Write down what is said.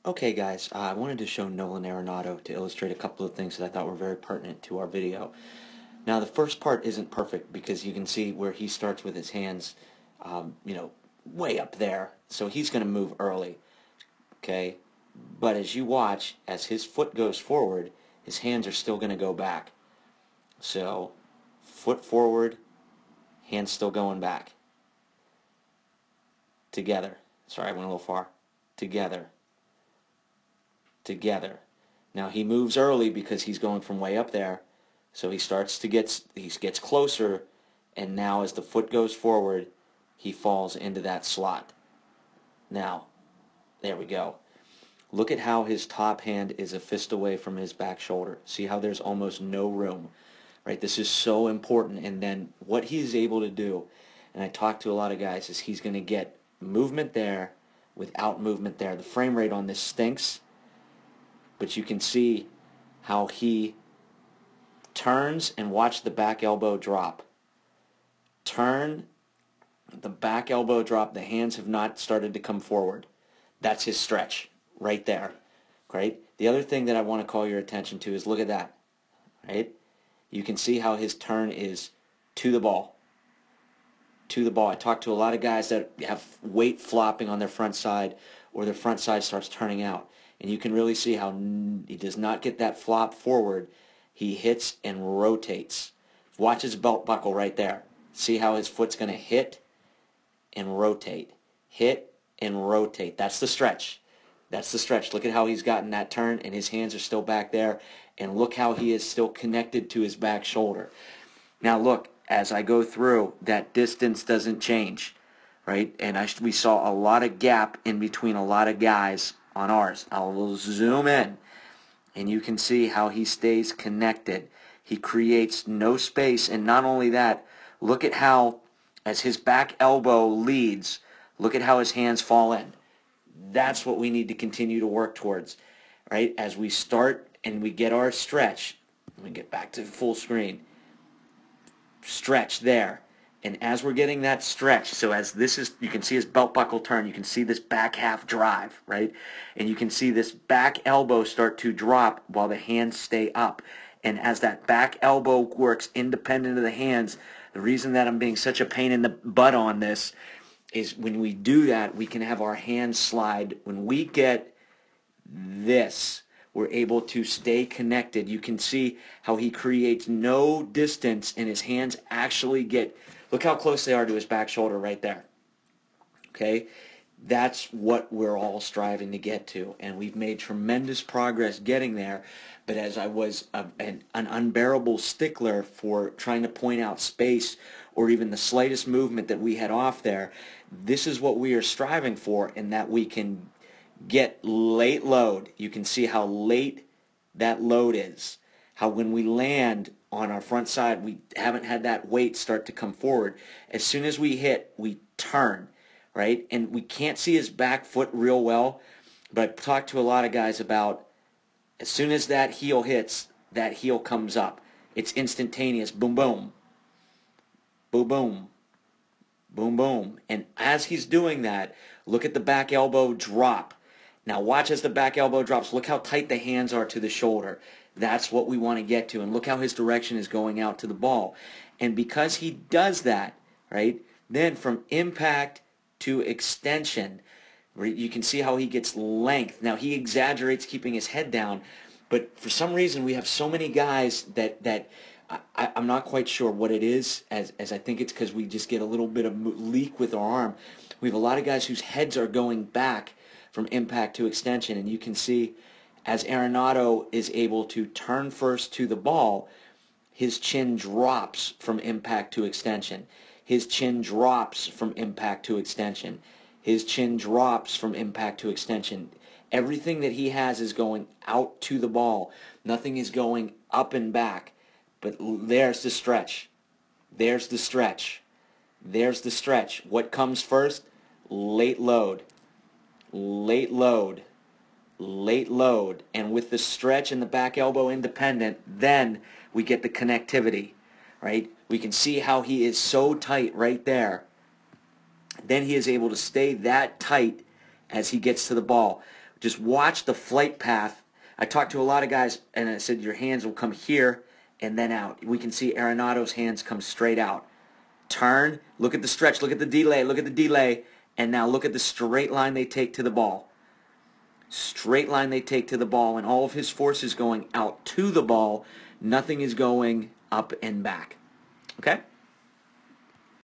Okay guys, I wanted to show Nolan Arenado to illustrate a couple of things that I thought were very pertinent to our video. Now the first part isn't perfect because you can see where he starts with his hands, way up there. So he's going to move early, okay? But as you watch, as his foot goes forward, his hands are still going to go back. So, foot forward, hands still going back. Together. Sorry, I went a little far. Together. Together. Now he moves early because he's going from way up there, so he gets closer, and now as the foot goes forward, he falls into that slot. Now, there we go. Look at how his top hand is a fist away from his back shoulder. See how there's almost no room, right? This is so important. And then what he's able to do, and I talk to a lot of guys, is he's going to get movement there without movement there. The frame rate on this stinks, but you can see how he turns and watch the back elbow drop. Turn, the back elbow drop, the hands have not started to come forward. That's his stretch right there, right? The other thing that I want to call your attention to is look at that, right? You can see how his turn is to the ball. To the ball. I talk to a lot of guys that have weight flopping on their front side, or their front side starts turning out. And you can really see how he does not get that flop forward. He hits and rotates. Watch his belt buckle right there. See how his foot's going to hit and rotate. Hit and rotate. That's the stretch. That's the stretch. Look at how he's gotten that turn, and his hands are still back there. And look how he is still connected to his back shoulder. Now look, as I go through, that distance doesn't change, right? And we saw a lot of gap in between a lot of guys on ours. I'll zoom in, and you can see how he stays connected. He creates no space, and not only that, look at how, as his back elbow leads, look at how his hands fall in. That's what we need to continue to work towards, right? As we start and we get our stretch, let me get back to full screen. Stretch there. And as we're getting that stretch, so as this is, you can see his belt buckle turn, you can see this back half drive, right? And you can see this back elbow start to drop while the hands stay up. And as that back elbow works independent of the hands, the reason that I'm being such a pain in the butt on this is when we do that, we can have our hands slide. When we get this, we're able to stay connected. You can see how he creates no distance, and his hands actually get, look how close they are to his back shoulder right there. Okay? That's what we're all striving to get to, and we've made tremendous progress getting there. But as I was an unbearable stickler for trying to point out space or even the slightest movement that we had off there, this is what we are striving for, in that we can get late load. You can see how late that load is. How when we land on our front side, we haven't had that weight start to come forward. As soon as we hit, we turn, right? And we can't see his back foot real well, but I've talked to a lot of guys about, as soon as that heel hits, that heel comes up. It's instantaneous. Boom, boom. Boom, boom. Boom, boom. And as he's doing that, look at the back elbow drop. Now watch as the back elbow drops. Look how tight the hands are to the shoulder. That's what we want to get to. And look how his direction is going out to the ball. And because he does that, right, then from impact to extension, you can see how he gets length. Now he exaggerates keeping his head down, but for some reason we have so many guys that I'm not quite sure what it is, as I think it's because we just get a little bit of leak with our arm. We have a lot of guys whose heads are going back from impact to extension, and you can see as Arenado is able to turn first to the ball, his chin drops from impact to extension. His chin drops from impact to extension. His chin drops from impact to extension. Everything that he has is going out to the ball. Nothing is going up and back. But there's the stretch. There's the stretch. There's the stretch. What comes first? Late load. Late load. Late load. And with the stretch and the back elbow independent, then we get the connectivity, right? We can see how he is so tight right there. Then he is able to stay that tight as he gets to the ball. Just watch the flight path. I talked to a lot of guys, and I said your hands will come here and then out. We can see Arenado's hands come straight out. Turn, look at the stretch, look at the delay, and now look at the straight line they take to the ball. Straight line they take to the ball, and all of his force is going out to the ball. Nothing is going up and back. Okay?